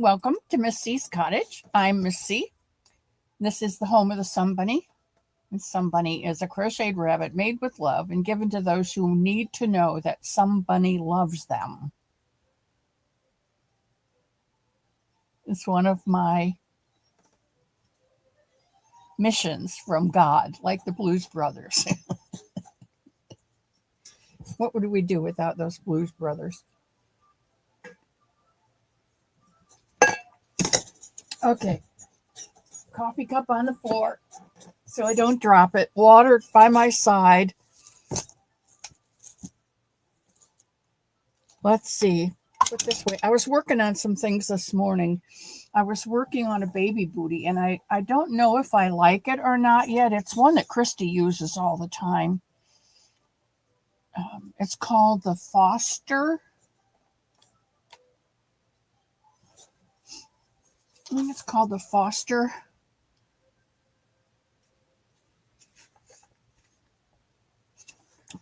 Welcome to Miss C's Cottage. I'm Miss C. This is the home of the Sun Bunny. And Sun Bunny is a crocheted rabbit made with love and given to those who need to know that Sun Bunny loves them. It's one of my missions from God, like the Blues Brothers. What would we do without those Blues Brothers? Okay, coffee cup on the floor so I don't drop it. Water by my side. Let's see. Put this way. I was working on some things this morning. I was working on a baby booty, and I don't know if I like it or not yet. It's one that Christy uses all the time. It's called the Foster. I think it's called the Foster.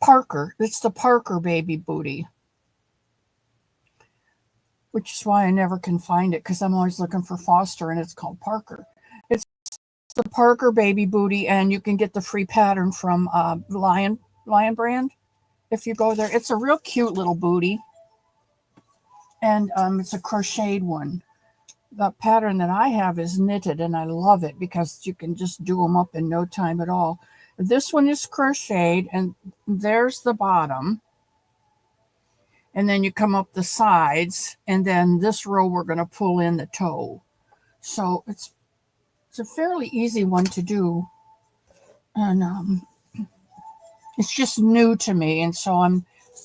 Parker. It's the Parker baby booty. Which is why I never can find it, because I'm always looking for Foster, and it's called Parker. It's the Parker baby booty, and you can get the free pattern from Lion brand if you go there. It's a real cute little booty, and it's a crocheted one. The pattern that I have is knitted, and I love it because you can just do them up in no time at all. This one is crocheted, and there's the bottom. And then you come up the sides, and then this row we're going to pull in the toe. So it's a fairly easy one to do. And it's just new to me, and so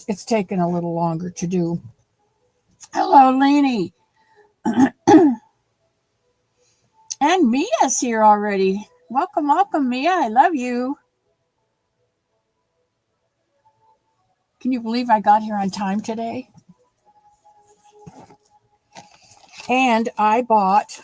it's taken a little longer to do. Hello, Lainey. And Mia's here already. Welcome, welcome, Mia. I love you. Can you believe I got here on time today? And I bought,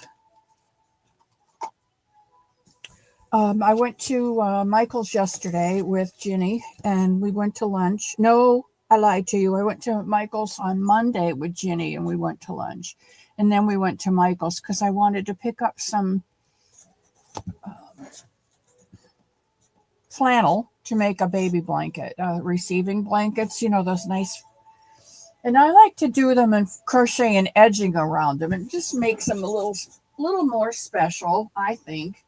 I went to Michael's yesterday with Ginny, and we went to lunch. No, I lied to you. I went to Michael's on Monday with Ginny, and we went to lunch. And then we went to Michael's because I wanted to pick up some flannel to make a baby blanket, receiving blankets, those nice. And I like to do them and crochet and edging around them. It just makes them a little more special, I think.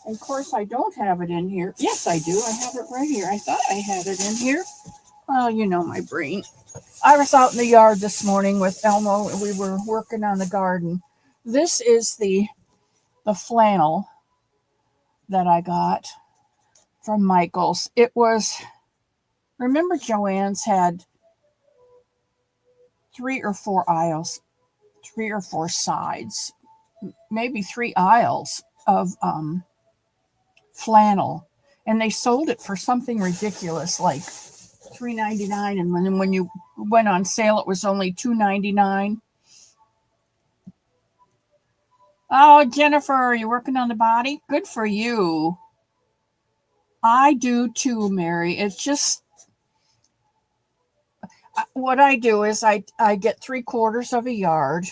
And of course, I don't have it in here. Yes, I do. I have it right here. I thought I had it in here. Well, my brain. I was out in the yard this morning with Elmo, and we were working on the garden. This is the flannel that I got from Michael's. It was, remember Joann's had 3 or 4 aisles, 3 or 4 sides, maybe 3 aisles of flannel, and they sold it for something ridiculous like $3.99, and then when you went on sale it was only $2.99. Oh, Jennifer, are you working on the body? Good for you. I do too, Mary. It's just what I do is I get 3/4 of a yard,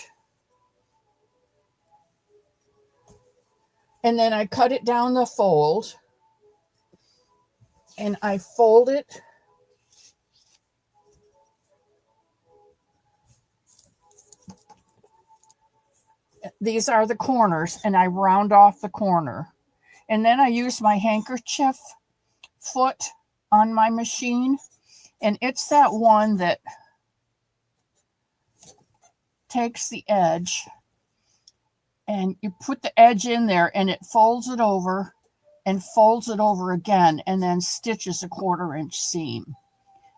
and then I cut it down the fold, and I fold it these are the corners, and I round off the corner, and then I use my handkerchief foot on my machine, and it's that one that takes the edge, and you put the edge in there, and it folds it over and folds it over again, and then stitches a 1/4 inch seam.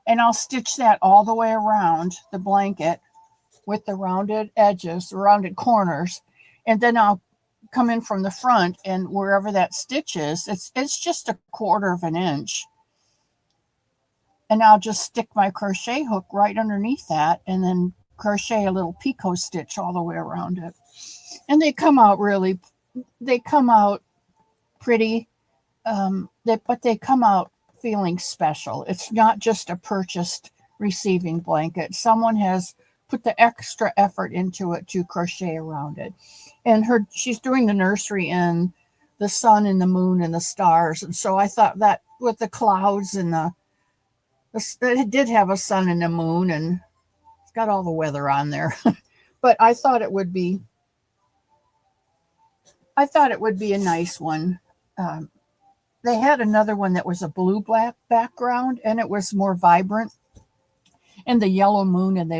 And I'll stitch that all the way around the blanket with the rounded edges, the rounded corners, and then I'll come in from the front, and wherever that stitch is, it's just a 1/4 inch. And I'll just stick my crochet hook right underneath that, and then crochet a little picot stitch all the way around it. And they come out pretty, but they come out feeling special. It's not just a purchased receiving blanket. Someone has put the extra effort into it to crochet around it. And she's doing the nursery in the sun and the moon and the stars. And so I thought that with the clouds and it did have a sun and a moon, and it's got all the weather on there. But I thought it would be a nice one. They had another one that was a blue black background, and it was more vibrant. And the yellow moon and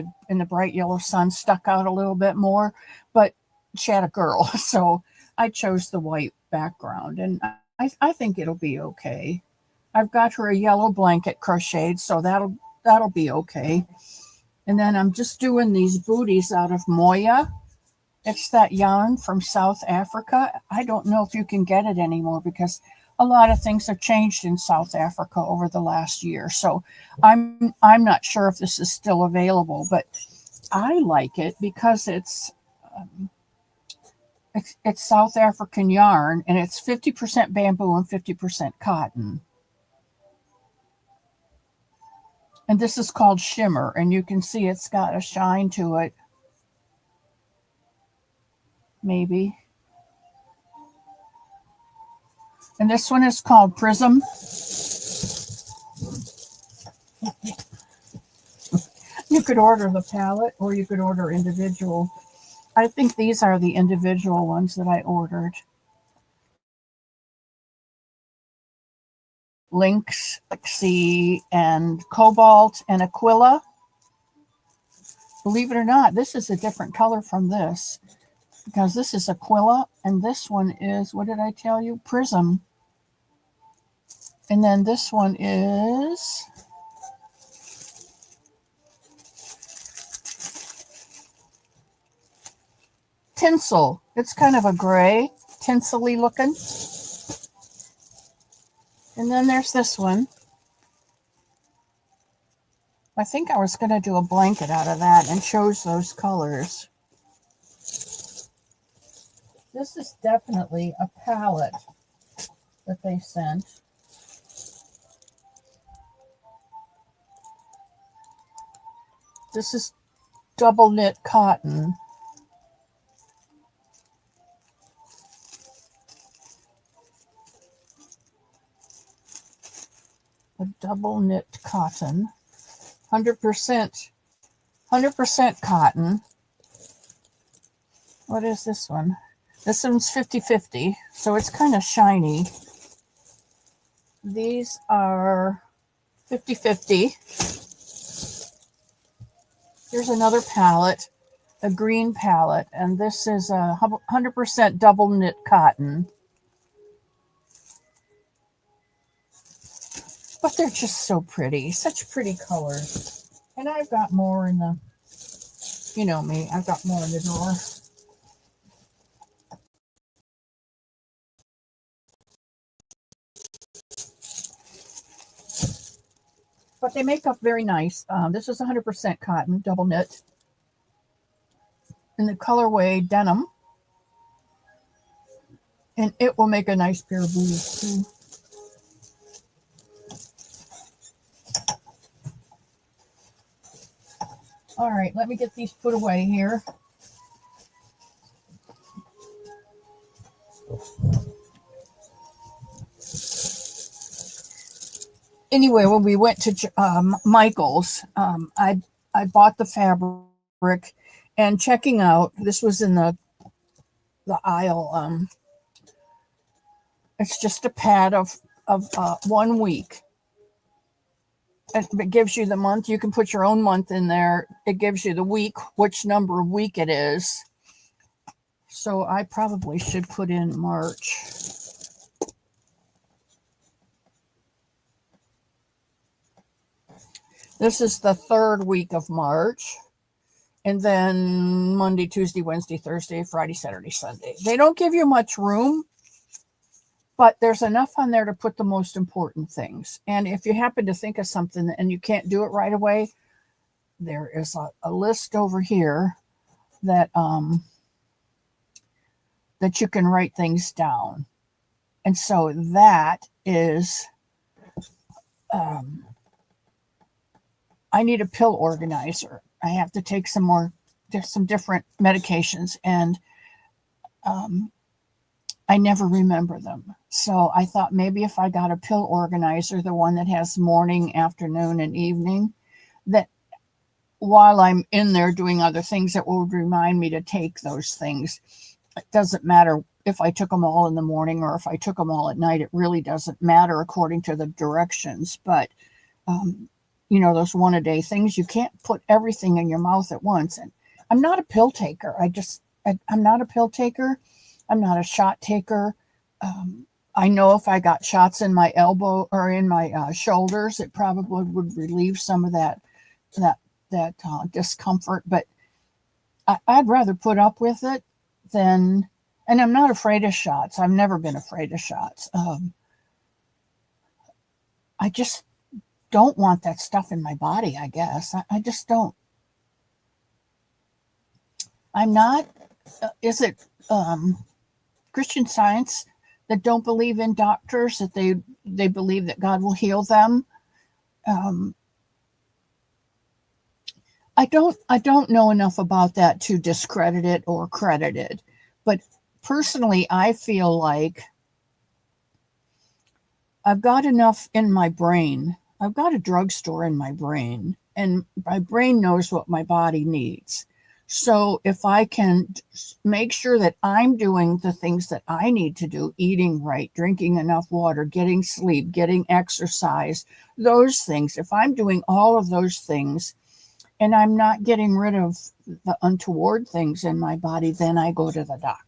the bright yellow sun stuck out a little bit more. But she had a girl, so I chose the white background, and I think it'll be okay. I've got her a yellow blanket crocheted, so that'll be okay. And then I'm just doing these booties out of Moya. It's that yarn from South Africa. I don't know if you can get it anymore because a lot of things have changed in South Africa over the last year. So I'm not sure if this is still available, but I like it because it's South African yarn, and it's 50% bamboo and 50% cotton. And this is called Shimmer, and you can see it's got a shine to it. Maybe. And this one is called Prism. You could order the palette or you could order individual. I think these are the individual ones that I ordered. Lynx, Lexi, and Cobalt, and Aquila. Believe it or not, this is a different color from this, because this is Aquila, and this one is, what did I tell you? Prism. And then this one is Tinsel. It's kind of a gray, tinsel-y looking. And then there's this one. I think I was going to do a blanket out of that and chose those colors. This is definitely a palette that they sent. This is double knit cotton. A double knit cotton, 100% cotton. What is this one? This one's 50-50, so it's kind of shiny. These are 50-50. Here's another palette, a green palette, and this is a 100% double knit cotton. But they're just so pretty, such pretty colors. And I've got more in the, you know me, I've got more in the drawer. But they make up very nice. This is 100% cotton, double knit. In the colorway denim. And it will make a nice pair of booties too. All right, let me get these put away here. Anyway, when we went to Michael's, I bought the fabric, and checking out, this was in the aisle. It's just a pad of 1 week. It gives you the month. You can put your own month in there. It gives you the week, which number of week it is. So I probably should put in March. This is the 3rd week of March. And then Monday, Tuesday, Wednesday, Thursday, Friday, Saturday, Sunday. They don't give you much room, but there's enough on there to put the most important things. And if you happen to think of something and you can't do it right away, there is a list over here that that you can write things down. And so that is, I need a pill organizer. I have to take some different medications, and I never remember them. So I thought maybe if I got a pill organizer, the one that has morning, afternoon, and evening, that while I'm in there doing other things, that will remind me to take those things. It doesn't matter if I took them all in the morning or if I took them all at night. It really doesn't matter according to the directions. But, those one-a-day things, you can't put everything in your mouth at once. And I'm not a pill taker. I'm not a pill taker. I'm not a shot taker. I know if I got shots in my elbow or in my shoulders, it probably would relieve some of that discomfort. But I'd rather put up with it than. And I'm not afraid of shots. I've never been afraid of shots. I just don't want that stuff in my body, I guess. I just don't. I'm not. Is it Christian Science that don't believe in doctors, that they believe that God will heal them? I don't know enough about that to discredit it or credit it. But personally, I feel like I've got enough in my brain. I've got a drugstore in my brain, and my brain knows what my body needs. So if I can make sure that I'm doing the things that I need to do, eating right, drinking enough water, getting sleep, getting exercise, those things, if I'm doing all of those things and I'm not getting rid of the untoward things in my body, then I go to the doctor.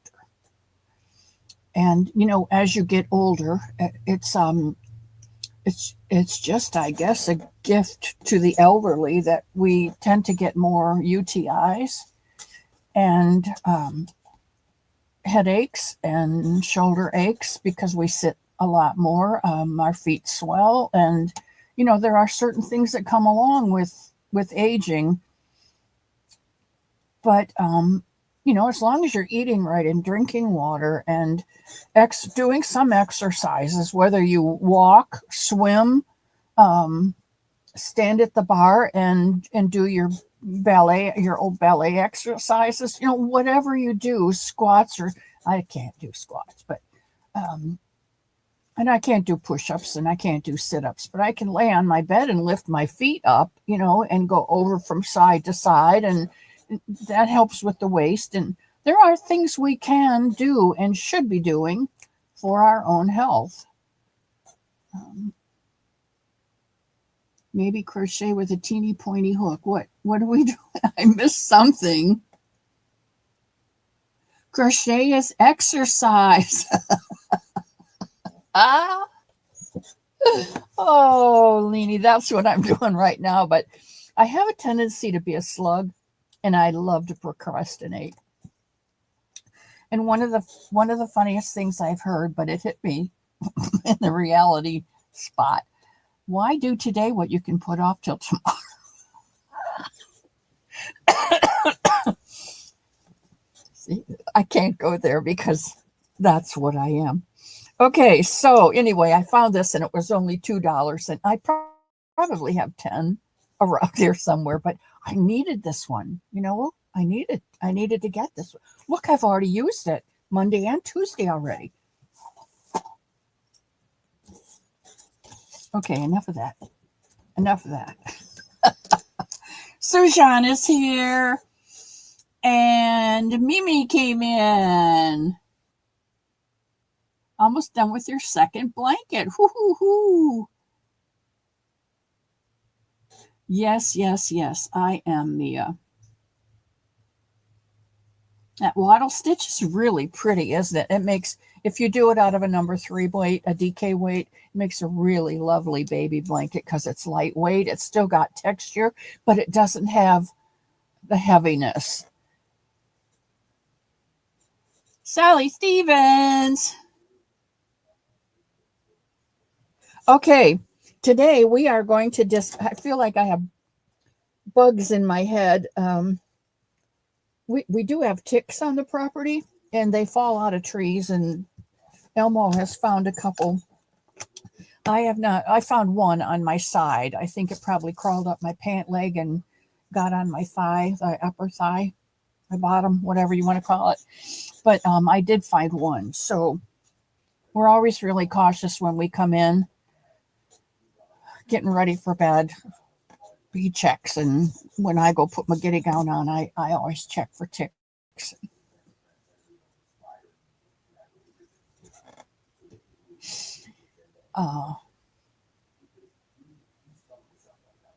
And, as you get older, it's just, I guess, a gift to the elderly that we tend to get more UTIs and headaches and shoulder aches because we sit a lot more. Our feet swell, and there are certain things that come along with aging. But as long as you're eating right and drinking water and doing some exercises, whether you walk, swim, stand at the bar and do your old ballet exercises, whatever you do, squats, or I can't do squats, but and I can't do push-ups and I can't do sit-ups, but I can lay on my bed and lift my feet up, and go over from side to side, and that helps with the waist. And there are things we can do and should be doing for our own health. Maybe crochet with a teeny pointy hook. What do we do? I missed something. Crochet is exercise. Oh, Leanie, that's what I'm doing right now. But I have a tendency to be a slug, and I love to procrastinate. And one of the funniest things I've heard, but it hit me in the reality spot. Why do today what you can put off till tomorrow? See, I can't go there because that's what I am. Okay, so anyway, I found this and it was only $2, and I probably have 10 around here somewhere, but I needed this one. I needed to get this one. Look, I've already used it Monday and Tuesday already. Okay, enough of that. Sujan is here, and Mimi came in. Almost done with your second blanket. Hoo. Yes, I am, Mia. That wattle stitch is really pretty, isn't it? It makes, if you do it out of a number 3 weight, a DK weight, it makes a really lovely baby blanket because it's lightweight. It's still got texture, but it doesn't have the heaviness. Sally Stevens. Okay, today we are going to I feel like I have bugs in my head. We do have ticks on the property, and they fall out of trees, and Elmo has found a couple. I have not. I found one on my side. I think it probably crawled up my pant leg and got on my thigh, the upper thigh, my bottom, whatever you want to call it. But I did find one. So we're always really cautious when we come in, getting ready for bed. He checks, and when I go put my giddy gown on, I always check for ticks. Uh,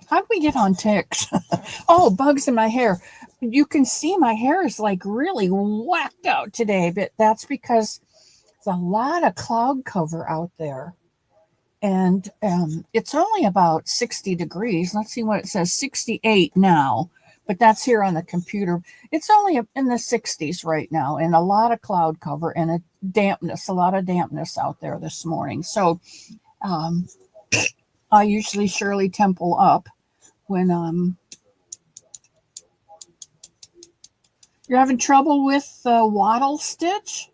how do we get on ticks? Oh, bugs in my hair. You can see my hair is like really whacked out today, but that's because there's a lot of cloud cover out there. And it's only about 60 degrees. Let's see what it says, 68 now, but that's here on the computer. It's only in the 60s right now, and a lot of cloud cover and a lot of dampness out there this morning. So I usually Shirley Temple up when you're having trouble with the wattle stitch.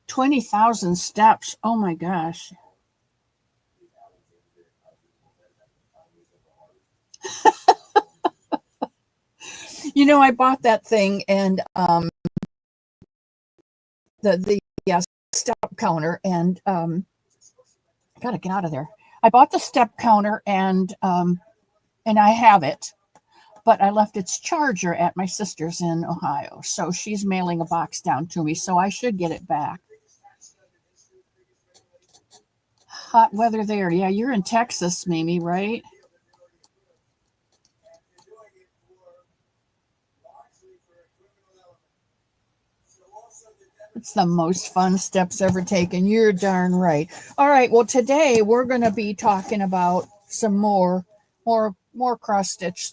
20,000 steps. Oh my gosh. I bought that thing, and the step counter, and gotta get out of there. I bought the step counter, and I have it, but I left its charger at my sister's in Ohio, so she's mailing a box down to me, so I should get it back. Hot weather there. Yeah, you're in Texas, Mimi, right? It's the most fun steps ever taken. You're darn right. All right. Well, today we're going to be talking about some more cross stitch,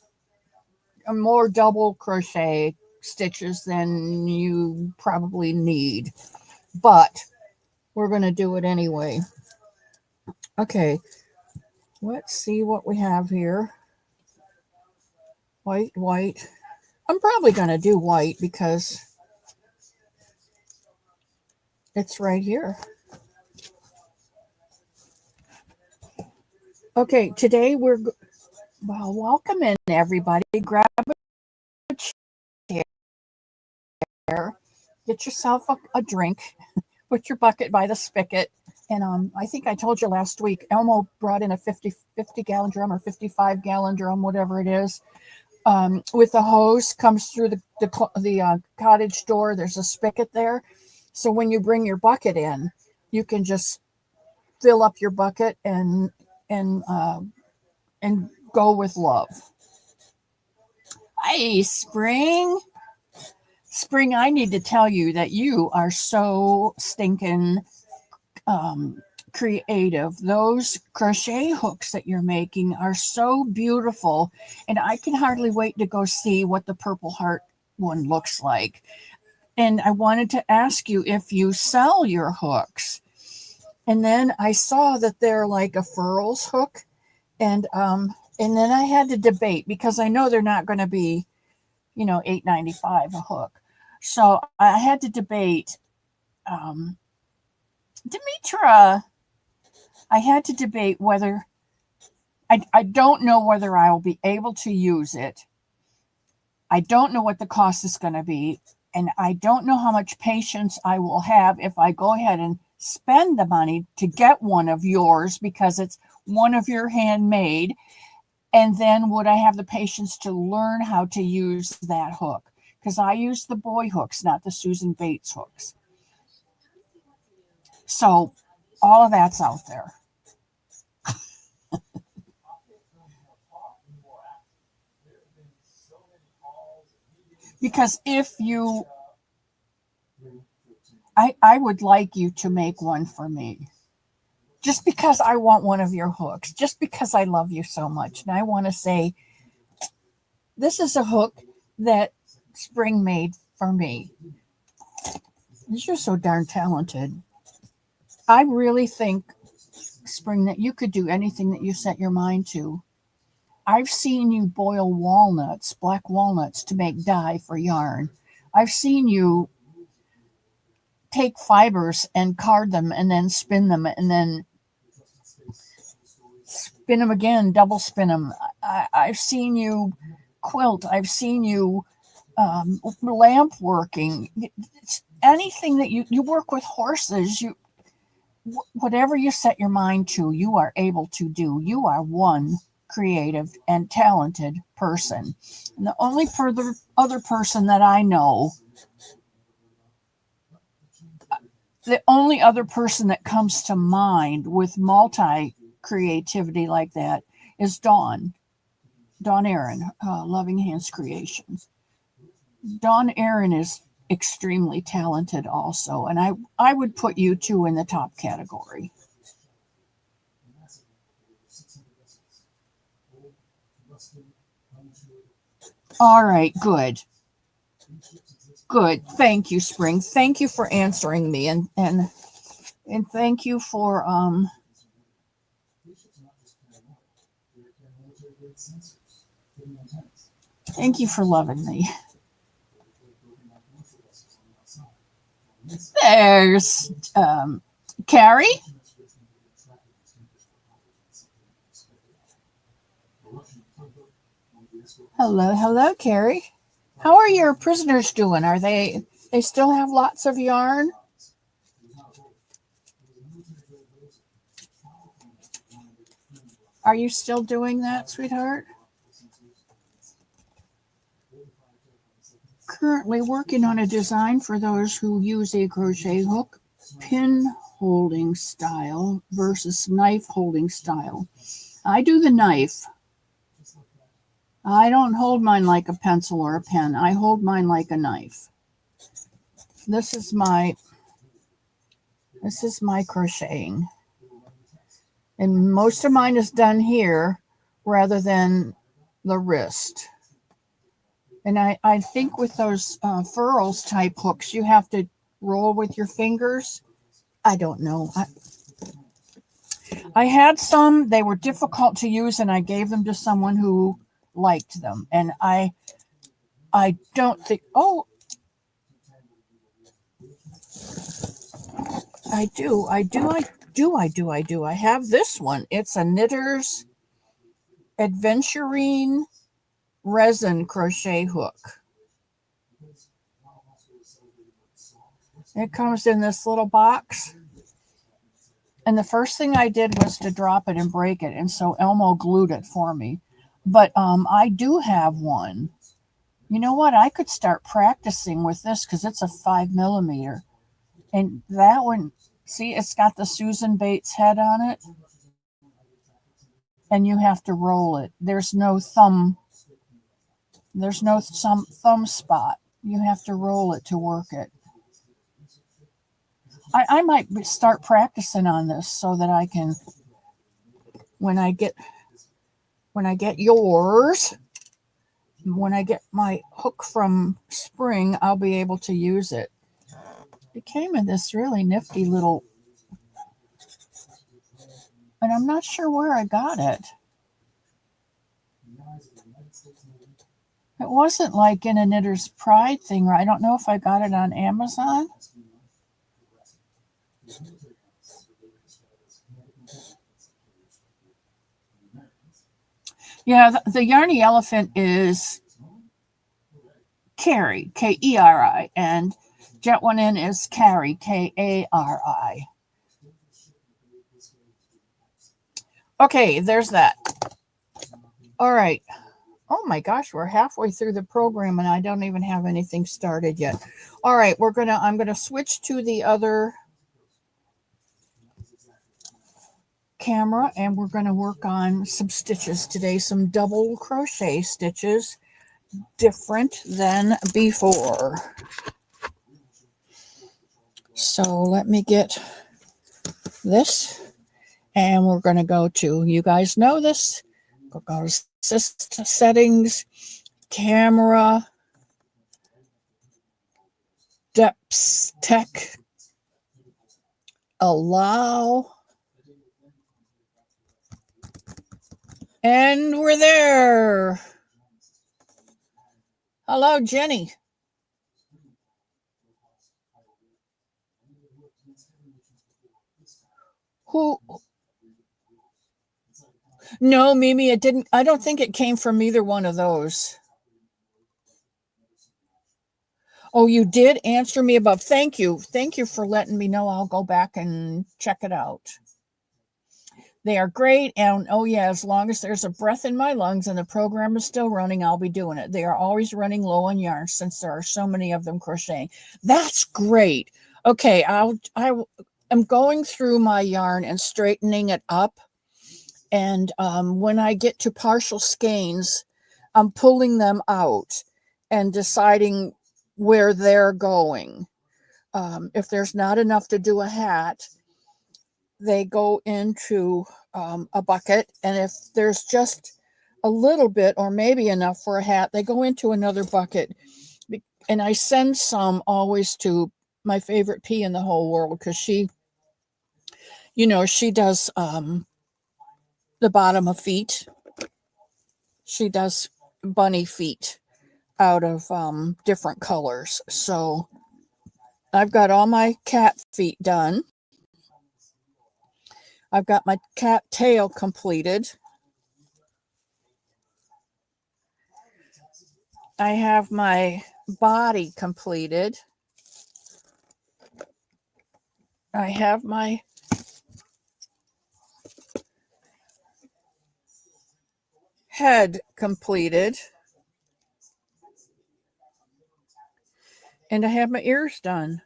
more double crochet stitches than you probably need, but we're going to do it anyway. Okay. Let's see what we have here. White. I'm probably going to do white because it's right here. Okay, today welcome in everybody. Grab a chair, get yourself a drink, put your bucket by the spigot. And I think I told you last week, Elmo brought in a 50 gallon drum or 55 gallon drum, whatever it is. With the hose, comes through the cottage door. There's a spigot there. So when you bring your bucket in, you can just fill up your bucket and go with love. Hey, Spring. Spring, I need to tell you that you are so stinking creative. Those crochet hooks that you're making are so beautiful, and I can hardly wait to go see what the Purple Heart one looks like. And I wanted to ask you if you sell your hooks. And then I saw that they're like a furls hook, and then I had to debate because I know they're not going to be, $8.95 a hook. So I had to debate. Demetra, I had to debate whether I don't know whether I will be able to use it. I don't know what the cost is going to be. And I don't know how much patience I will have if I go ahead and spend the money to get one of yours because it's one of your handmade. And then would I have the patience to learn how to use that hook? Because I use the boy hooks, not the Susan Bates hooks. So all of that's out there. Because I would like you to make one for me. Just because I want one of your hooks, just because I love you so much. And I want to say, this is a hook that Spring made for me. You're so darn talented. I really think, Spring, that you could do anything that you set your mind to. I've seen you boil walnuts, black walnuts, to make dye for yarn. I've seen you take fibers and card them and then spin them and then spin them again, double spin them. I've seen you quilt. I've seen you lamp working. It's anything that you work with horses. Whatever you set your mind to, you are able to do. You are one creative and talented person. And the only other person that I know, the only other person that comes to mind with multi-creativity like that is Dawn Aaron, Loving Hands Creations. Dawn Aaron is extremely talented also, and I would put you two in the top category. All right, good. Good. Thank you, Spring. Thank you for answering me, and thank you for loving me. There's Carrie. Hello, Carrie. How are your prisoners doing? Are they still have lots of yarn? Are you still doing that, sweetheart? Currently working on a design for those who use a crochet hook, pin holding style versus knife holding style. I do the knife. I don't hold mine like a pencil or a pen. I hold mine like a knife. This is my crocheting. And most of mine is done here rather than the wrist. And I think with those furls type hooks, you have to roll with your fingers. I don't know. I had some. They were difficult to use, and I gave them to someone who liked them. And I don't think. Oh, I do. I have this one. It's a Knitter's Adventurine resin crochet hook. It comes in this little box. And the first thing I did was to drop it and break it. And so Elmo glued it for me. But I do have one. You know what? I could start practicing with this because it's a 5mm. And that one, see, it's got the Susan Bates head on it. And you have to roll it. There's no thumb. There's no thumb spot. You have to roll it to work it. I might start practicing on this so that I can, when I get yours, when I get my hook from Spring, I'll be able to use it. It came in this really nifty little, and I'm not sure where I got it. It wasn't like in a Knitter's Pride thing, or I don't know if I got it on Amazon. Yeah, the Yarny Elephant is Carrie, Keri, and Jet One In is Carrie, Kari. Okay, there's that. All right. Oh my gosh, we're halfway through the program and I don't even have anything started yet. All right, I'm gonna switch to the other camera and we're gonna work on some stitches today, some double crochet stitches, different than before. So let me get this and we're gonna go to, you guys know this, go to settings, camera, depths, tech, allow, and we're there. Hello, Jenny. Who? No, Mimi, it didn't. I don't think it came from either one of those. Oh, you did answer me above. Thank you. Thank you for letting me know. I'll go back and check it out. They are great. And oh, yeah, as long as there's a breath in my lungs and the program is still running, I'll be doing it. They are always running low on yarn since there are so many of them crocheting. That's great. Okay, I'm going through my yarn and straightening it up. And when I get to partial skeins, I'm pulling them out and deciding where they're going. If there's not enough to do a hat, they go into a bucket. And if there's just a little bit or maybe enough for a hat, they go into another bucket. And I send some always to my favorite pea in the whole world because she does the bottom of feet. She does bunny feet out of different colors. So I've got all my cat feet done. I've got my cat tail completed. I have my body completed. I have my head completed. And I have my ears done.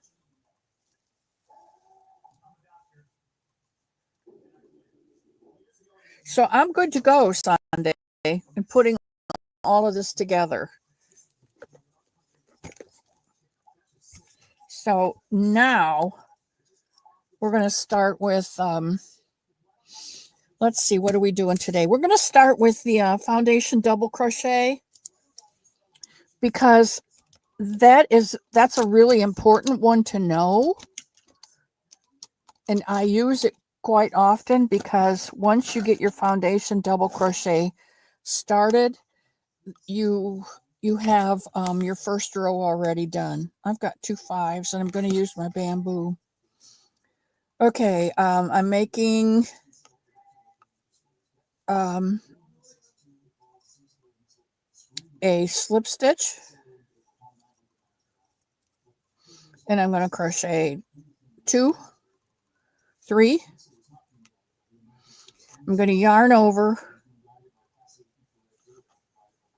So I'm good to go Sunday and putting all of this together. So now we're going to start with, let's see, what are we doing today? We're going to start with the foundation double crochet because that's a really important one to know. And I use it quite often because once you get your foundation double crochet started, you have your first row already done. I've got 2 5s and I'm going to use my bamboo. Okay, I'm making a slip stitch and I'm going to crochet 2, 3. I'm going to yarn over.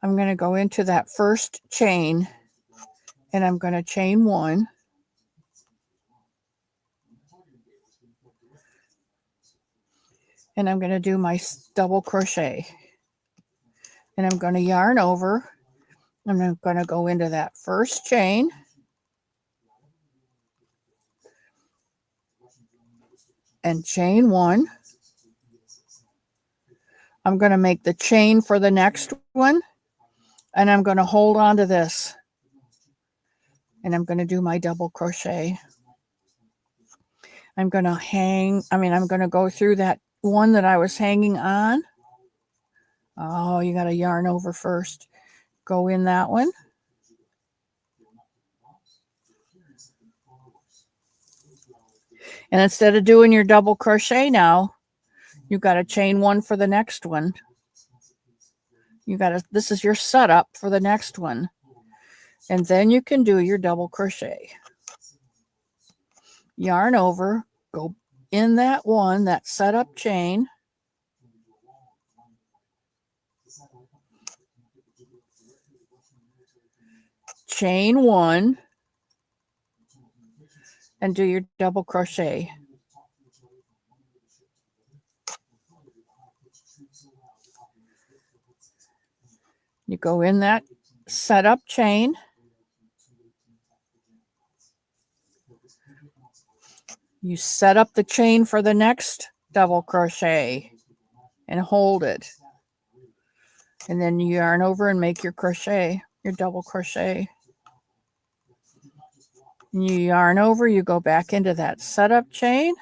I'm going to go into that first chain and I'm going to chain 1. And I'm going to do my double crochet. And I'm going to yarn over. And I'm going to go into that first chain. And chain 1. I'm going to make the chain for the next one. And I'm going to hold on to this. And I'm going to do my double crochet. I'm going to go through that one that I was hanging on. Oh, you got to yarn over first. Go in that one. And instead of doing your double crochet now, you got to chain 1 for the next one. This is your setup for the next one. And then you can do your double crochet. Yarn over, go in that one, that setup chain. Chain 1 and do your double crochet. You go in that setup chain. You set up the chain for the next double crochet and hold it. And then you yarn over and make your crochet, your double crochet. And you yarn over, you go back into that setup chain.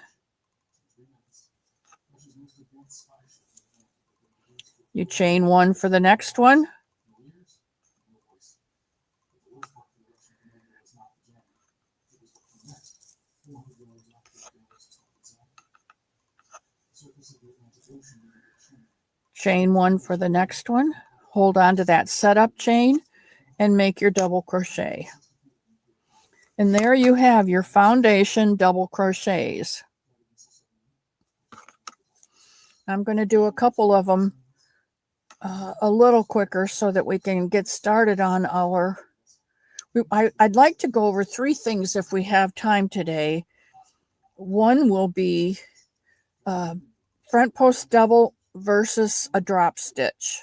You chain 1 for the next one. Chain one for the next one. Hold on to that setup chain and make your double crochet. And there you have your foundation double crochets. I'm going to do a couple of them a little quicker so that we can get started on our... I'd like to go over 3 things if we have time today. One will be front post double versus a drop stitch.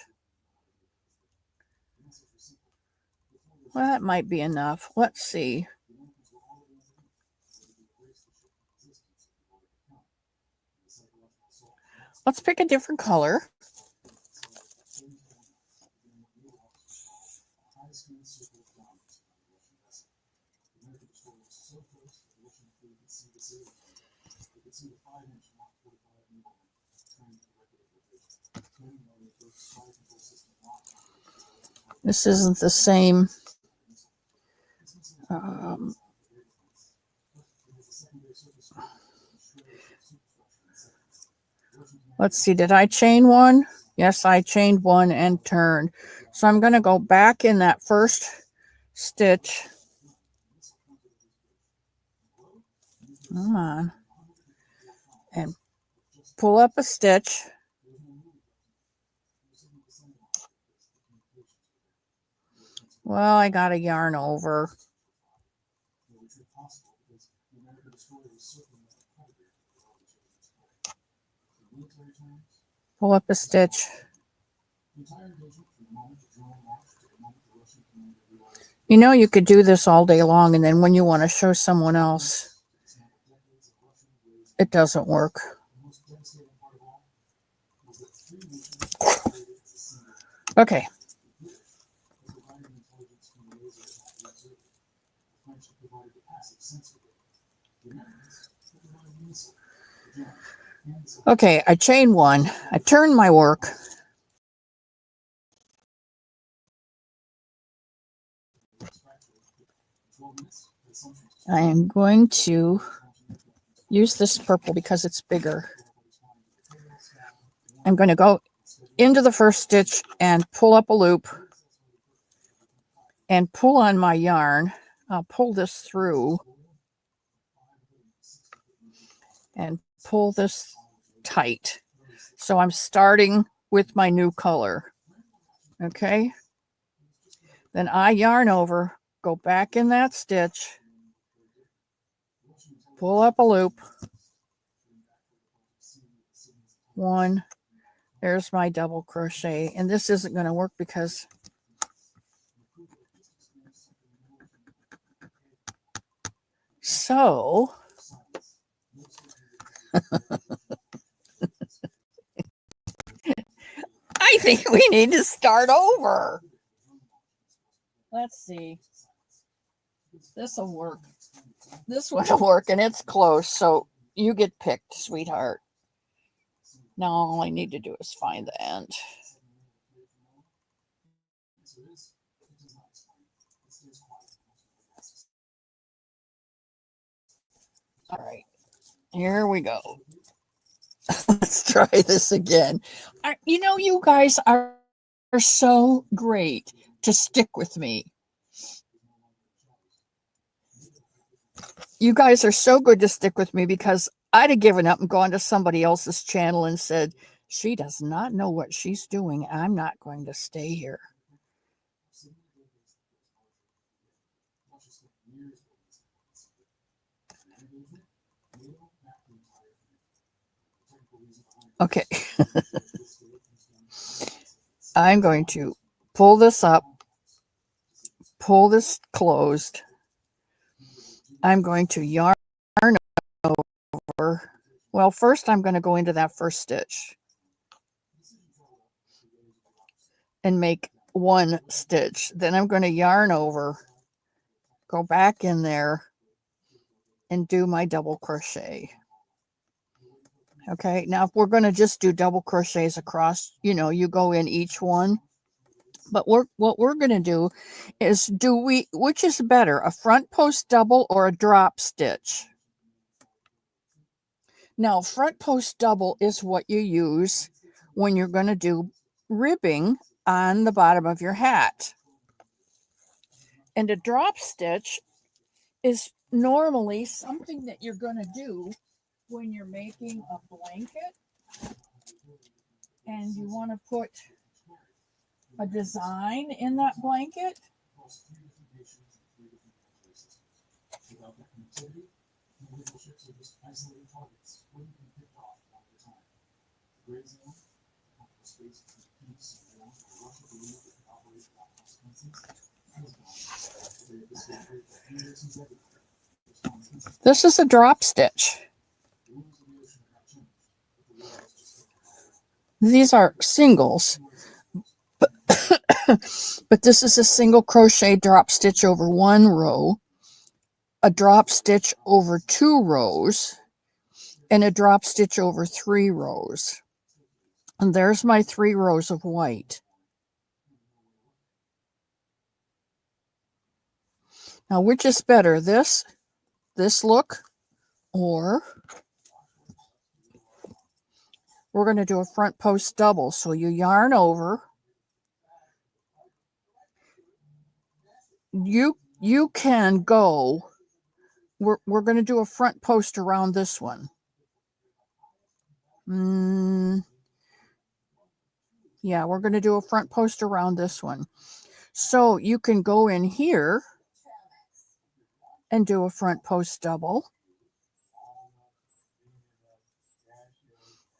Well, that might be enough. Let's see. Let's pick a different color. This isn't the same. Let's see, did I chain one? Yes, I chained one and turned. So I'm going to go back in that first stitch. Come on. And pull up a stitch. Well, I got to yarn over. Pull up a stitch. You know, you could do this all day long, and then when you want to show someone else, it doesn't work. Okay. Okay, I chain one. I turn my work. I am going to use this purple because it's bigger. I'm going to go into the first stitch and pull up a loop and pull on my yarn. I'll pull this through and pull this tight. So I'm starting with my new color. Okay. Then I yarn over, go back in that stitch, pull up a loop. One. There's my double crochet. And this isn't going to work because so I think we need to start over. Let's see. This will work. This one will work, and it's close, so you get picked, sweetheart. Now all I need to do is find the end. All right, here we go. Let's try this again. You know, you guys are so great to stick with me. You guys are so good to stick with me because I'd have given up and gone to somebody else's channel and said, she does not know what she's doing. I'm not going to stay here. Okay. I'm going to pull this up, pull this closed. I'm going to yarn over. Well, first I'm going to go into that first stitch and make one stitch. Then I'm going to yarn over, go back in there and do my double crochet. Okay, now if we're going to just do double crochets across, you know, you go in each one. But what we're going to do is which is better, a front post double or a drop stitch? Now, front post double is what you use when you're going to do ribbing on the bottom of your hat. And a drop stitch is normally something that you're going to do when you're making a blanket and you want to put a design in that blanket. This is a drop stitch. These are singles, but this is a single crochet drop stitch over one row, a drop stitch over 2 rows, and a drop stitch over 3 rows. And there's my 3 rows of white. Now, which is better, this look, or we're going to do a front post double. So you yarn over. You can go, we're going to do a front post around this one. Yeah, we're going to do a front post around this one. So you can go in here and do a front post double.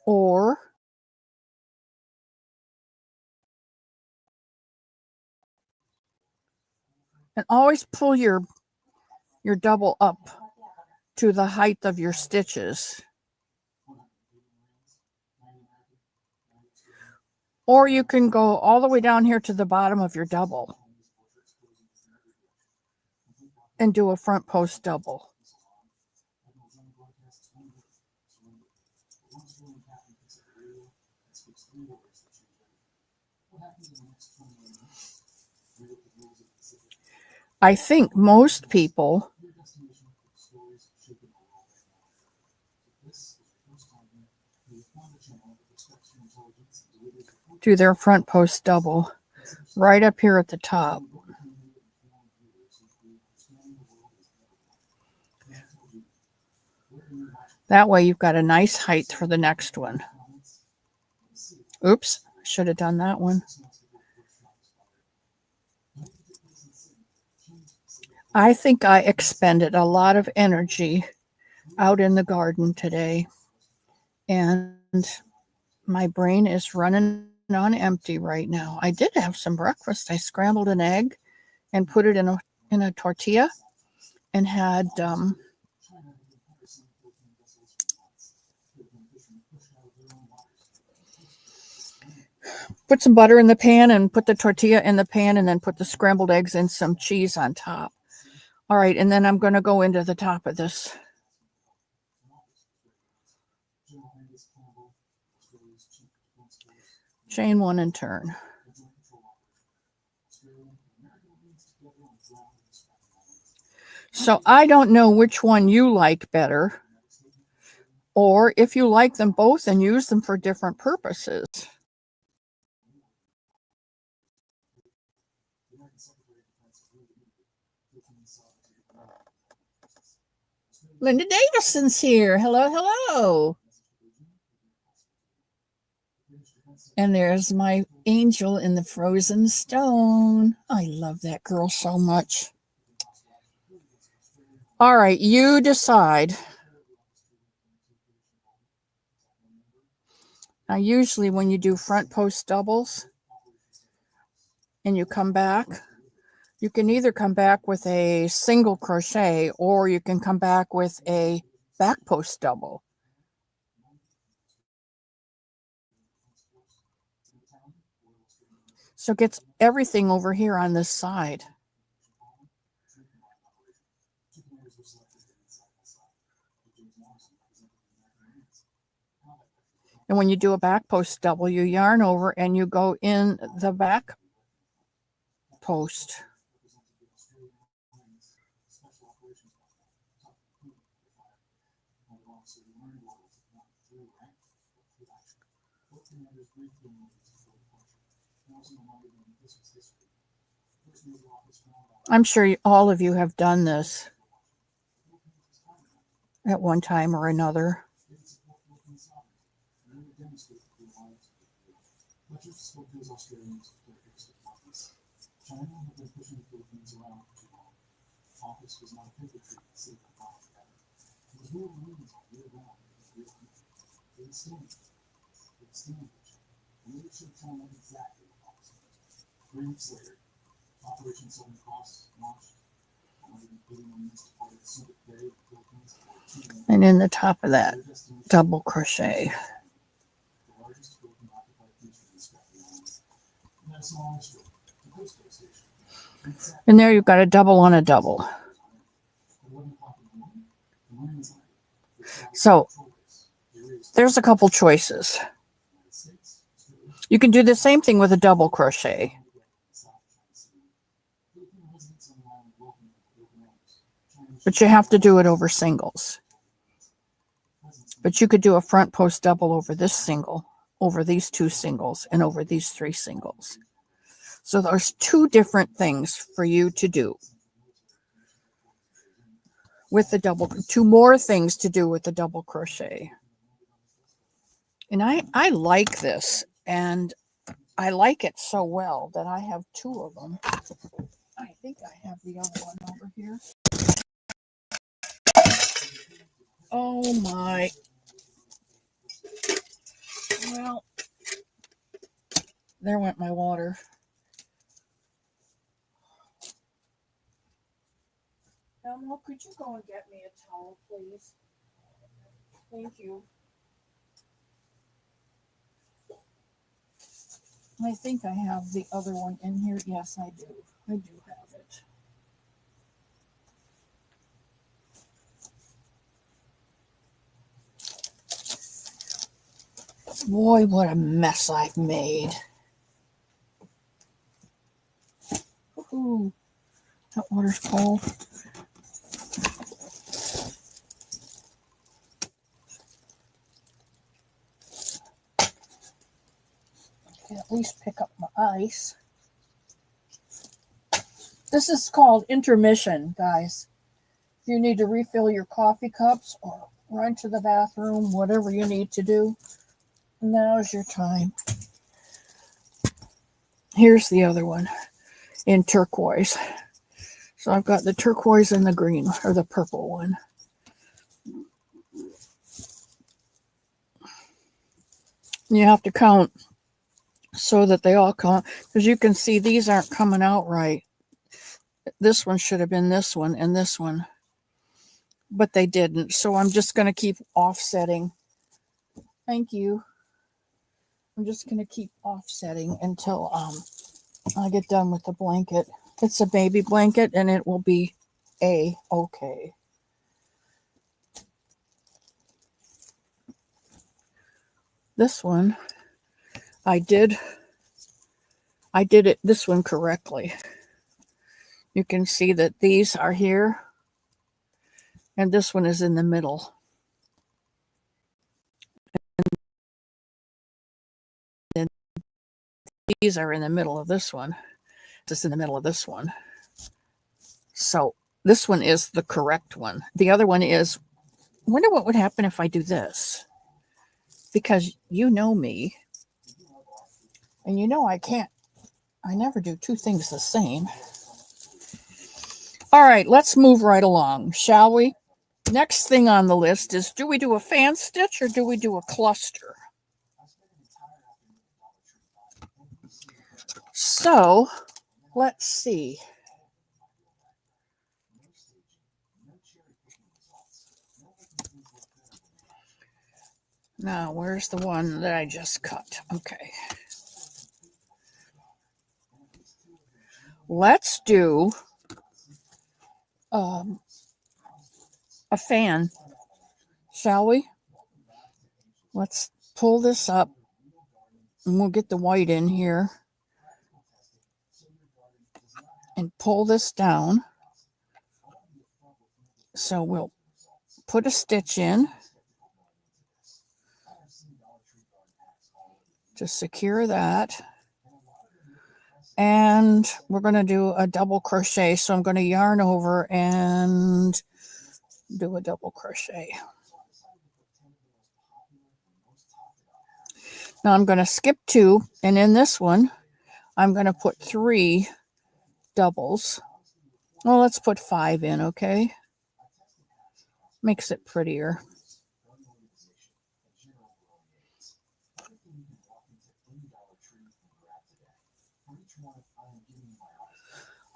Or and always pull your double up to the height of your stitches. Or you can go all the way down here to the bottom of your double and do a front post double. I think most people do their front post double right up here at the top. That way you've got a nice height for the next one. Oops, I should have done that one. I think I expended a lot of energy out in the garden today, and my brain is running on empty right now. I did have some breakfast. I scrambled an egg and put it in a tortilla and had put some butter in the pan and put the tortilla in the pan and then put the scrambled eggs and some cheese on top. All right, and then I'm going to go into the top of this. Chain 1 and turn. So I don't know which one you like better, or if you like them both and use them for different purposes. Linda Davison's here. Hello, hello. And there's my angel in the frozen stone. I love that girl so much. All right, you decide. Now, usually when you do front post doubles and you come back, you can either come back with a single crochet or you can come back with a back post double. So it gets everything over here on this side. And when you do a back post double, you yarn over and you go in the back post. I'm sure all of you have done this at one time or another. And in the top of that, double crochet. And there you've got a double on a double. So there's a couple choices. You can do the same thing with a double crochet. But you have to do it over singles. But you could do a front post double over this single, over these two singles, and over these three singles. So there's two different things for you to do with the double, two more things to do with the double crochet. And I like this, and I like it so well that I have two of them. I think I have the other one over here. Oh my. Well, there went my water. Elmo, could you go and get me a towel, please? Thank you. I think I have the other one in here. Yes, I do. I do have it. Boy, what a mess I've made. Ooh, that water's cold. I can at least pick up my ice. This is called intermission, guys. If you need to refill your coffee cups or run to the bathroom, whatever you need to do, now's your time. Here's the other one in turquoise. So I've got the turquoise and the green, or the purple one. You have to count so that they all count, because you can see these aren't coming out right. This one should have been this one and this one, but they didn't. So I'm just going to keep offsetting. Thank you. I'm just going to keep offsetting until I get done with the blanket. It's a baby blanket, and it will be A-okay. This one, I did it this one correctly. You can see that these are here, and this one is in the middle. And these are in the middle of this one. This is in the middle of this one. So this one is the correct one. The other one is, I wonder what would happen if I do this. Because you know me, and you know I never do two things the same. All right, let's move right along, shall we? Next thing on the list is, do we do a fan stitch or do we do a cluster? So, let's see. Now, where's the one that I just cut? Okay. Let's do a fan, shall we? Let's pull this up, and we'll get the white in here. And pull this down. So we'll put a stitch in. to secure that. And we're going to do a double crochet. So I'm going to yarn over and do a double crochet. Now I'm going to skip 2, and in this one, I'm going to put 3 doubles. Well, let's put 5 in, okay? Makes it prettier.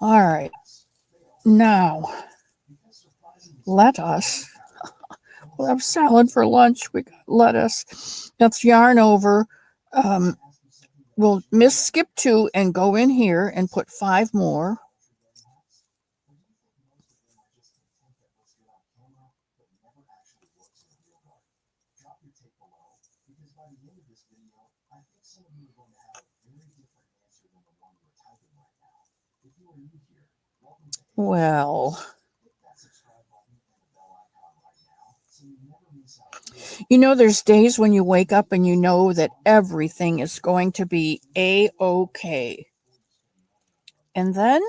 All right. Now, let us, we'll have salad for lunch. We got lettuce. Let's yarn over. We'll skip 2 and go in here and put 5 more. Well, you know, there's days when you wake up and you know that everything is going to be A-okay. And then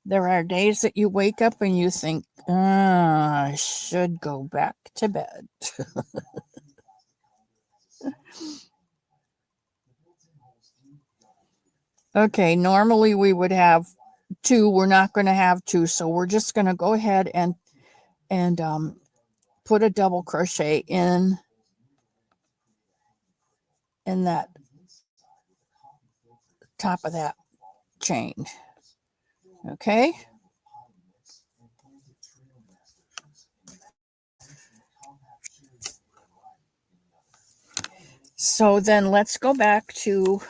there are days that you wake up and you think, I should go back to bed. Okay, normally we would have 2. We're not going to have 2, so we're just going to go ahead and put a double crochet in that top of that chain. Okay. So then let's go back to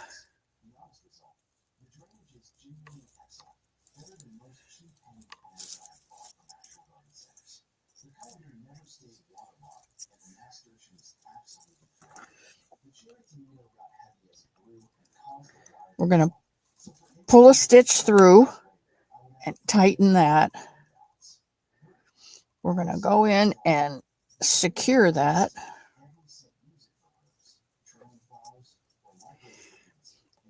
we're going to pull a stitch through and tighten that. We're going to go in and secure that.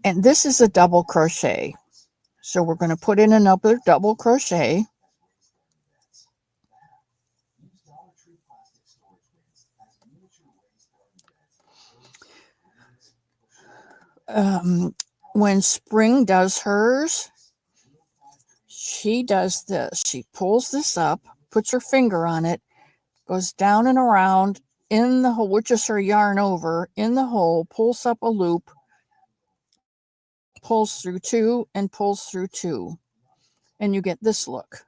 And this is a double crochet. So we're going to put in another double crochet. When Spring does hers, she does this. She pulls this up, puts her finger on it, goes down and around in the hole, which is her yarn over, in the hole, pulls up a loop, pulls through 2 and pulls through 2. And you get this look,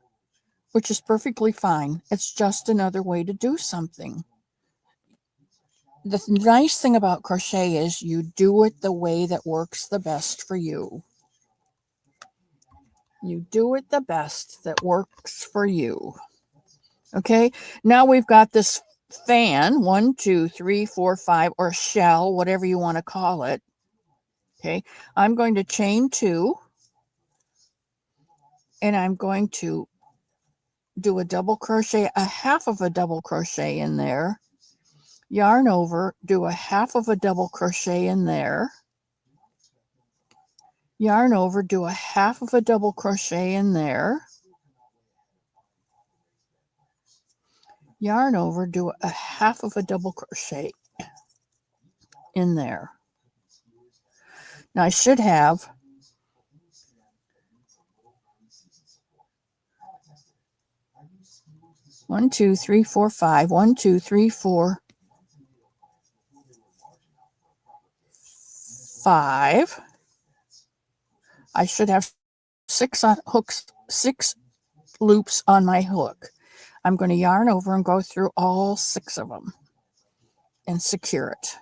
which is perfectly fine. It's just another way to do something. The nice thing about crochet is you do it the way that works the best for you. You do it the best that works for you. Okay, now we've got this fan, 1, 2, 3, 4, 5, or shell, whatever you want to call it. Okay, I'm going to chain 2, and I'm going to do a double crochet, a half of a double crochet in there, yarn over, do a half of a double crochet in there, yarn over, do a half of a double crochet in there, yarn over, do a half of a double crochet in there. Now I should have 1, 2, 3, 4, 5. 1, 2, 3, 4, 5. I should have 6 on hooks, 6 loops on my hook. I'm going to yarn over and go through all 6 of them and secure it.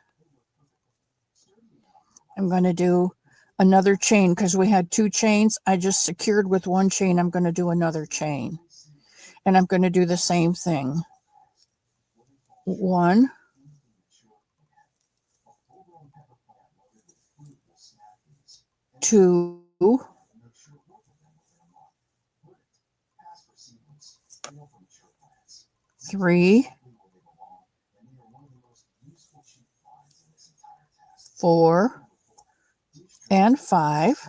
I'm going to do another chain because we had 2 chains. I just secured with 1 chain. I'm going to do another chain, and I'm going to do the same thing. 1, 2, 3, 4, and 5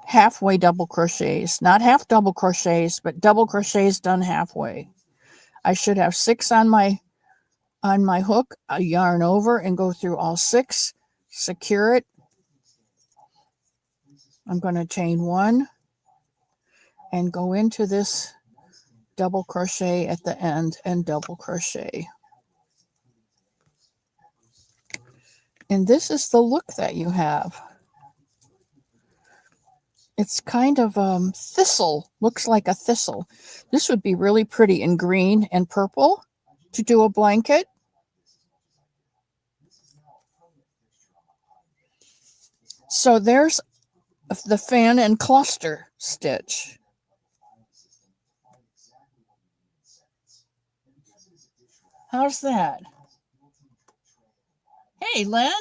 halfway double crochets, not half double crochets, but double crochets done halfway. I should have 6 on my hook, a yarn over and go through all 6, secure it. I'm going to chain 1 and go into this double crochet at the end and double crochet. And this is the look that you have. It's kind of thistle, looks like a thistle. This would be really pretty in green and purple to do a blanket. So there's the fan and cluster stitch. How's that? Hey, Len.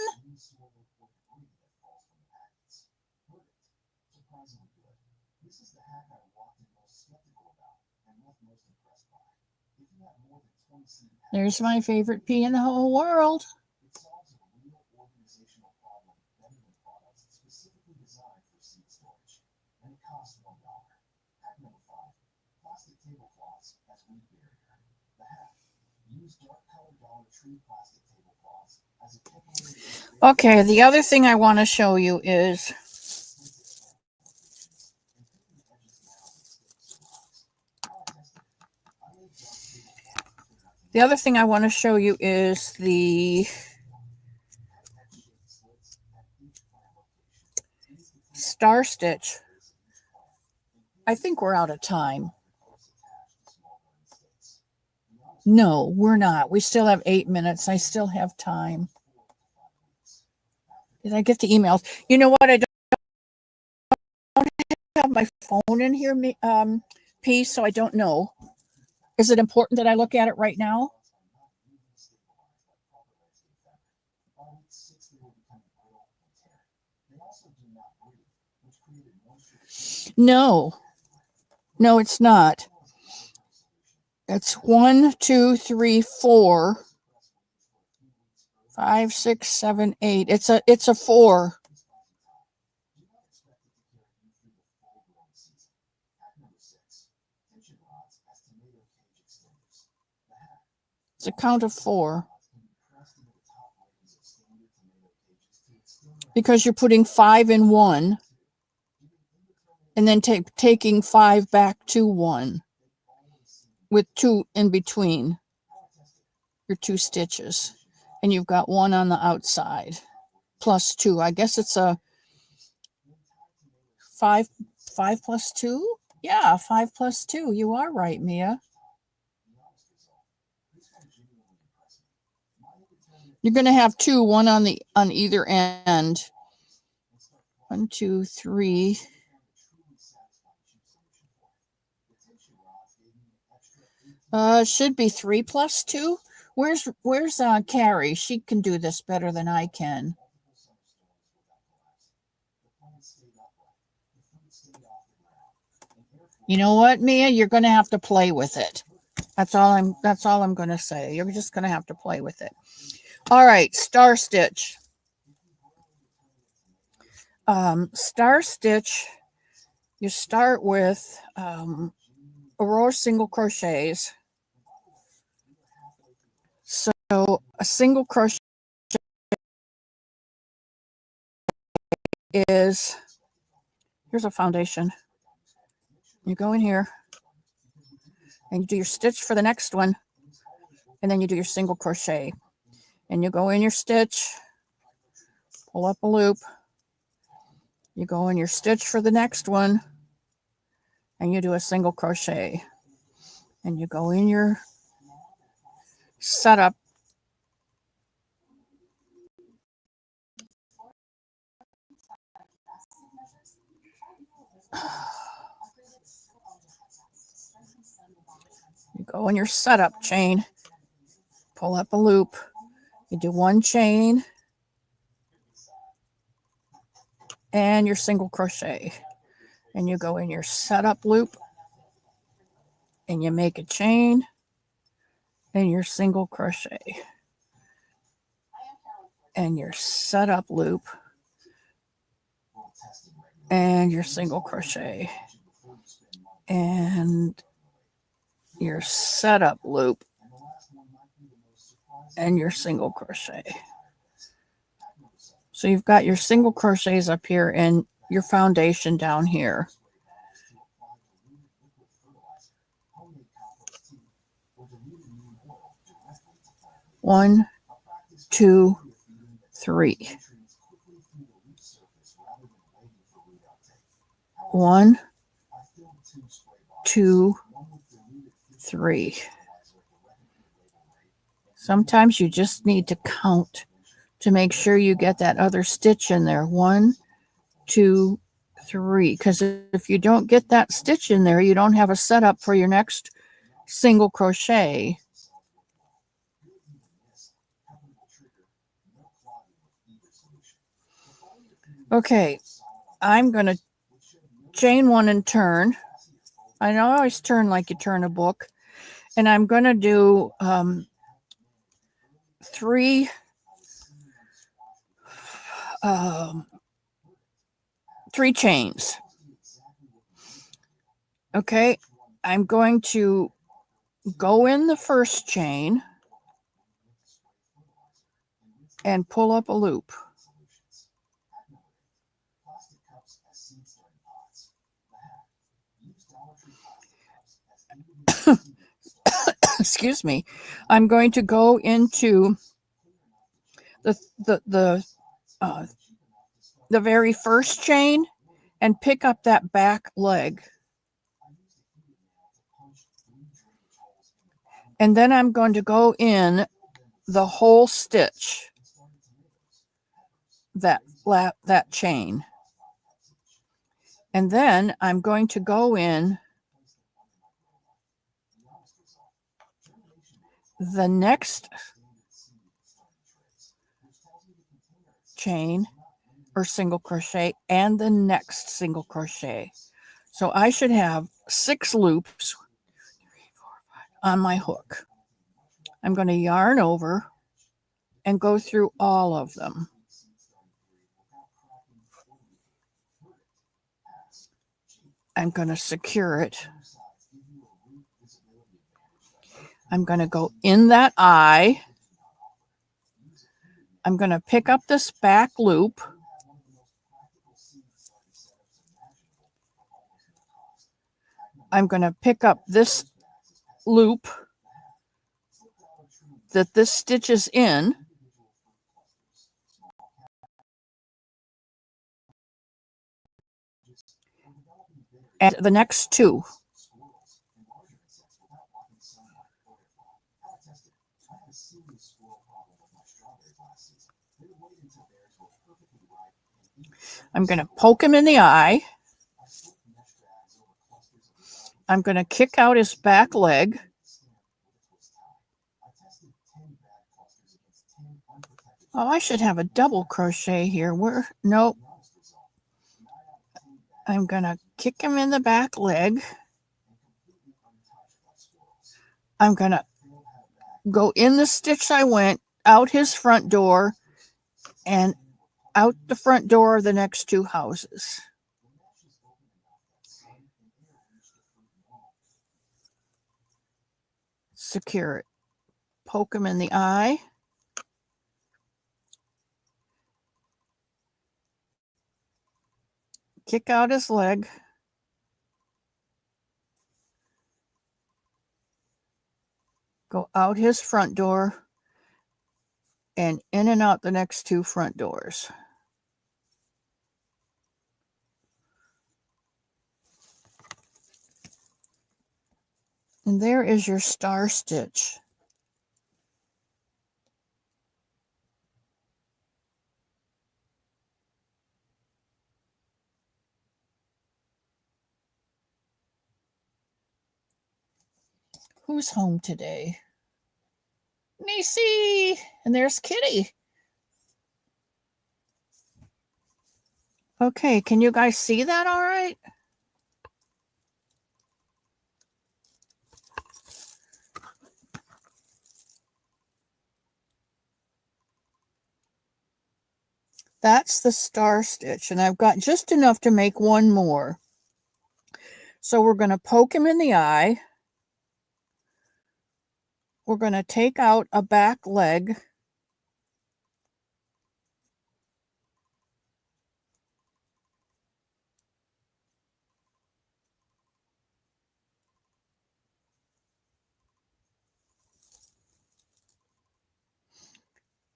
There's my favorite pea in the whole world. Okay, the other thing I want to show you is the star stitch. I think we're out of time. No, we're not. We still have 8 minutes. I still have time. Did I get the emails? You know what? I don't have my phone in here, P, so I don't know. Is it important that I look at it right now? No, it's not. It's 1, 2, 3, 4, 5, 6, 7, 8. It's a 4. It's a count of 4. Because you're putting 5 in 1 and then taking 5 back to 1 with 2 in between your 2 stitches, and you've got 1 on the outside plus 2. I guess it's a 5 plus 2. Yeah, 5 plus 2. You are right, Mia. You're going to have 2, 1 on either end. 1, 2, 3. Should be 3 plus 2. Where's Carrie? She can do this better than I can. You know what, Mia? You're going to have to play with it. That's all I'm going to say. You're just going to have to play with it. All right, star stitch. Star stitch, you start with a row of single crochets. So a single crochet is, here's a foundation. You go in here and you do your stitch for the next one, and then you do your single crochet, and you go in your stitch, pull up a loop, you go in your stitch for the next one, and you do a single crochet, and you go in your setup, you go in your setup chain, pull up a loop, you do 1 chain and your single crochet, and you go in your setup loop and you make a chain and your single crochet. and your setup loop and your single crochet and your setup loop and your single crochet. So you've got your single crochets up here and your foundation down here. One, two, three. One, two, three. Sometimes you just need to count to make sure you get that other stitch in there. One, two, three. Because if you don't get that stitch in there, you don't have a setup for your next single crochet. Okay, I'm going to chain one and turn. I always turn like you turn a book. And I'm going to do three chains. Okay, I'm going to go in the first chain and pull up a loop. Excuse me. I'm going to go into the very first chain and pick up that back leg. And then I'm going to go in the whole stitch, that chain. And then I'm going to go in the next chain or single crochet and the next single crochet. So I should have 6 loops on my hook. I'm going to yarn over and go through all of them. I'm going to secure it. I'm going to go in that eye. I'm going to pick up this back loop. I'm going to pick up this loop that this stitch is in. And the next 2. I'm going to poke him in the eye. I'm going to kick out his back leg. Oh, I should have a double crochet here. Nope. I'm going to kick him in the back leg. I'm going to go in the stitch I went, out his front door, and out the front door of the next 2 houses. Secure it. Poke him in the eye. Kick out his leg. Go out his front door and in and out the next 2 front doors. And there is your star stitch. Who's home today? Niecy! And there's Kitty. Okay, can you guys see that all right? That's the star stitch, and I've got just enough to make one more. So we're going to poke him in the eye. We're going to take out a back leg.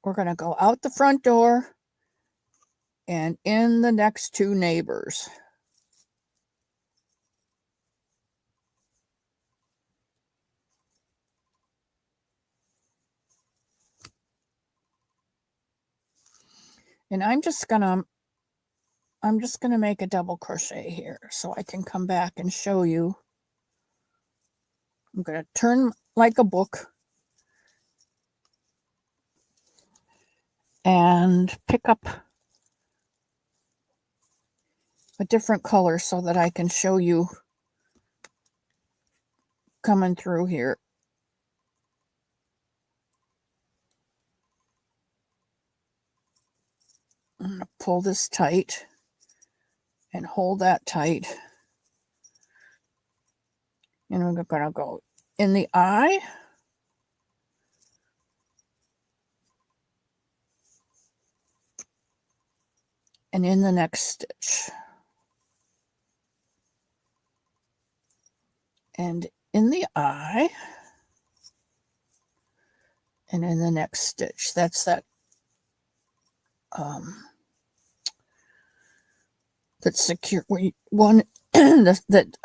We're going to go out the front door and in the next two neighbors. And I'm just gonna make a double crochet here so I can come back and show you. I'm going to turn like a book and pick up a different color so that I can show you coming through here. I'm going to pull this tight and hold that tight. And we're going to go in the eye. And in the next stitch. And in the eye. And in the next stitch. That's that that's secure one that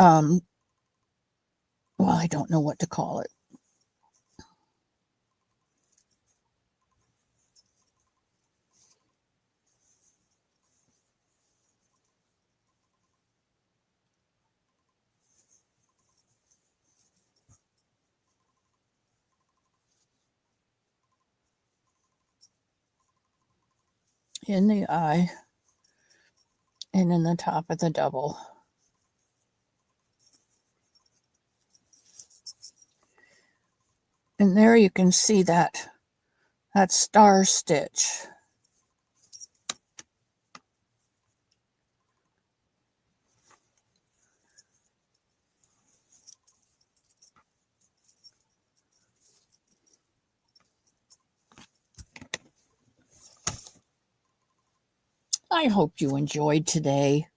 well, I don't know what to call it. In the eye and in the top of the double. And there you can see that star stitch. I hope you enjoyed today.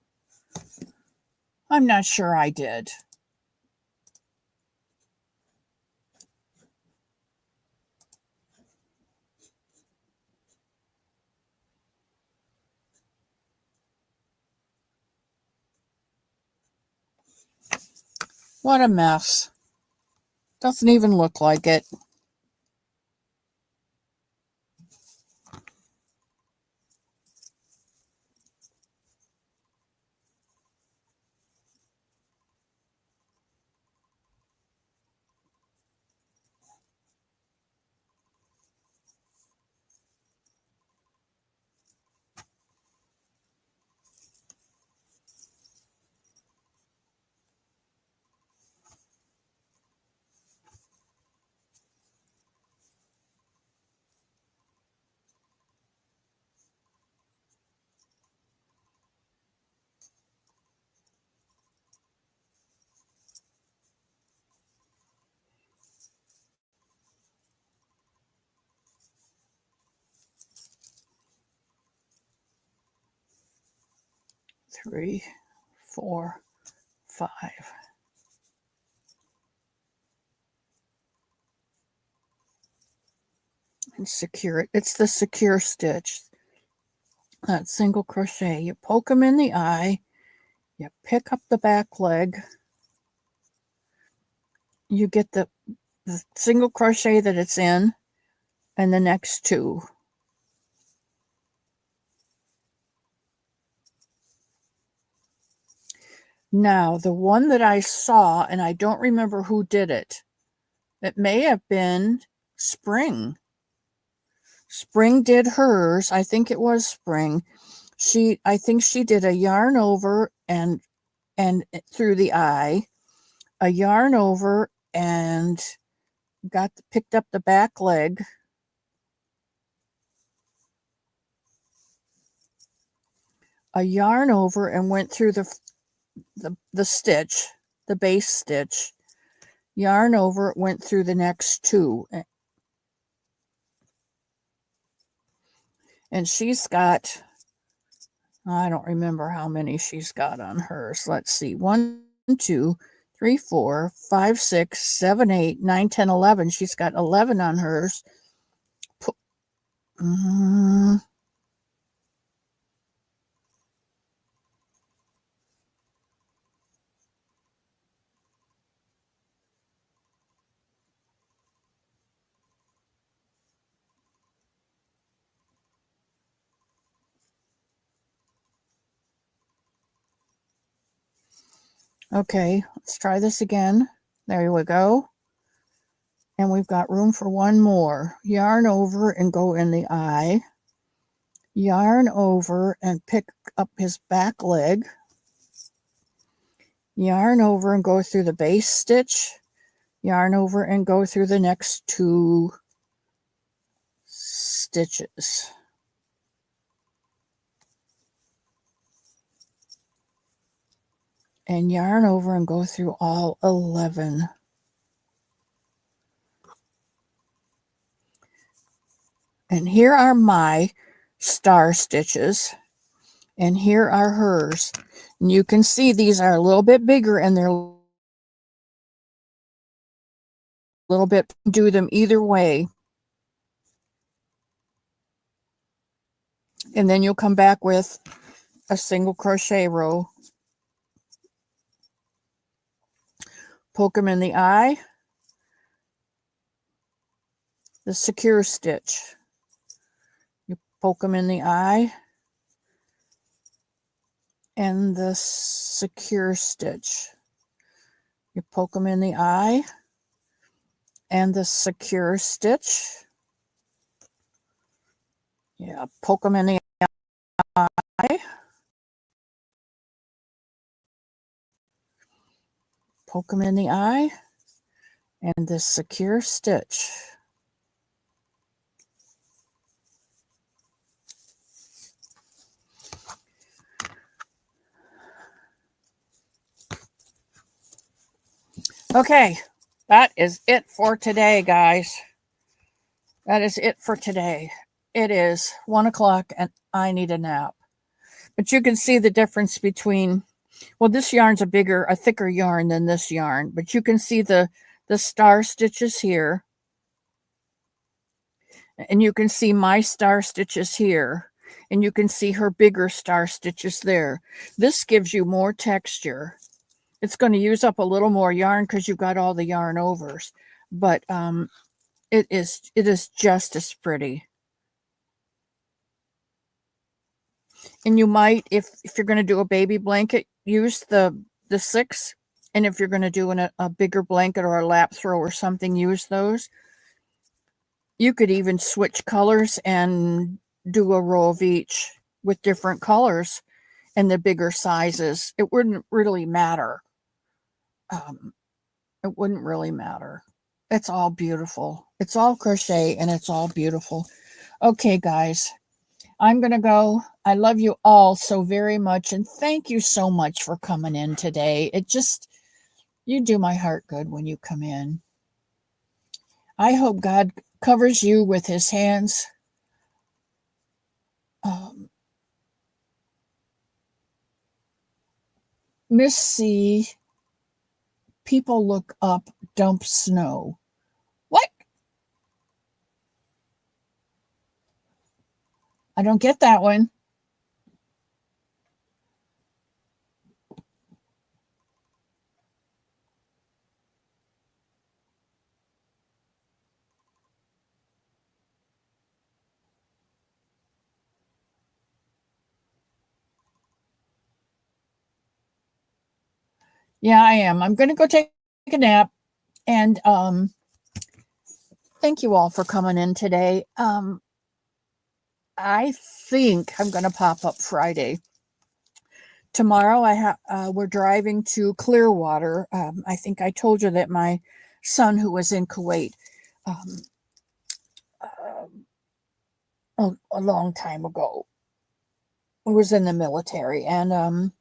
I'm not sure I did. What a mess. Doesn't even look like it. Three, 4, 5. And secure it. It's the secure stitch. That single crochet. You poke them in the eye. You pick up the back leg. You get the single crochet that it's in and the next two. Now, the one that I saw, and I don't remember who did it, it may have been Spring. Spring did hers. I think it was Spring. I think she did a yarn over and through the eye, a yarn over and picked up the back leg. a yarn over and went through the stitch, the base stitch, yarn over, went through the next two. And she's got, I don't remember how many she's got on hers. Let's see. 1, 2, 3, 4, 5, 6, 7, 8, 9, 10, 11. She's got 11 on hers. Okay, let's try this again. There we go. And we've got room for one more. Yarn over and go in the eye. Yarn over and pick up his back leg. Yarn over and go through the base stitch. Yarn over and go through the next two stitches. And yarn over and go through all 11. And here are my star stitches, and here are hers. And you can see these are a little bit bigger, and they're a little bit, do them either way. And then you'll come back with a single crochet row. Poke them in the eye, the secure stitch. You poke them in the eye and the secure stitch. You poke them in the eye and the secure stitch. Yeah, poke them in the eye. Poke them in the eye and the secure stitch. Okay, that is it for today, guys. That is it for today. It is 1 o'clock and I need a nap. But you can see the difference between, well, this yarn's a thicker yarn than this yarn, but you can see the star stitches here. And you can see my star stitches here. And you can see her bigger star stitches there. This gives you more texture. It's going to use up a little more yarn because you've got all the yarn overs. But it is just as pretty. And you might, if you're going to do a baby blanket, use the 6. And if you're going to do a bigger blanket or a lap throw or something, use those. You could even switch colors and do a row of each with different colors and the bigger sizes. It wouldn't really matter. It wouldn't really matter. It's all beautiful. It's all crochet and it's all beautiful. Okay, guys, I'm going to go. I love you all so very much. And thank you so much for coming in today. You do my heart good when you come in. I hope God covers you with his hands. Miss C, people look up, dump snow. What? I don't get that one. Yeah, I am. I'm going to go take a nap. And thank you all for coming in today. I think I'm going to pop up Friday. Tomorrow we're driving to Clearwater. I think I told you that my son, who was in Kuwait a long time ago, was in the military, and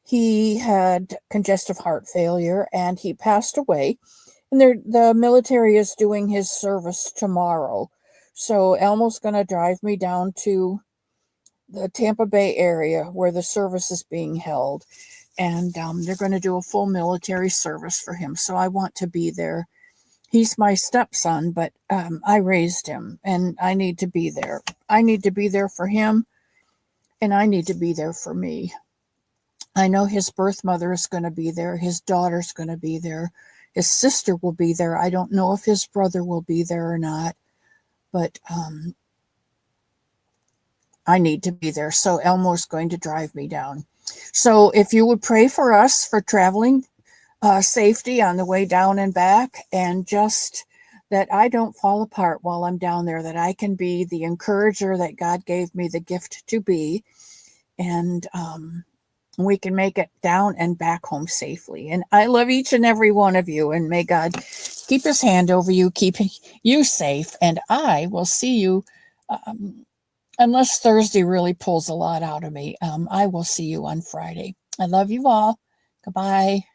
he had congestive heart failure, and he passed away. And the military is doing his service tomorrow. So Elmo's going to drive me down to the Tampa Bay area where the service is being held. And they're going to do a full military service for him. So I want to be there. He's my stepson, but I raised him, and I need to be there. I need to be there for him, and I need to be there for me. I know his birth mother is going to be there. His daughter's going to be there. His sister will be there. I don't know if his brother will be there or not, but I need to be there. So Elmo's going to drive me down. So if you would pray for us for traveling safety on the way down and back, and just that I don't fall apart while I'm down there, that I can be the encourager that God gave me the gift to be, and we can make it down and back home safely. And I love each and every one of you, and may God keep his hand over you, keep you safe, and I will see you, unless Thursday really pulls a lot out of me, I will see you on Friday. I love you all. Goodbye.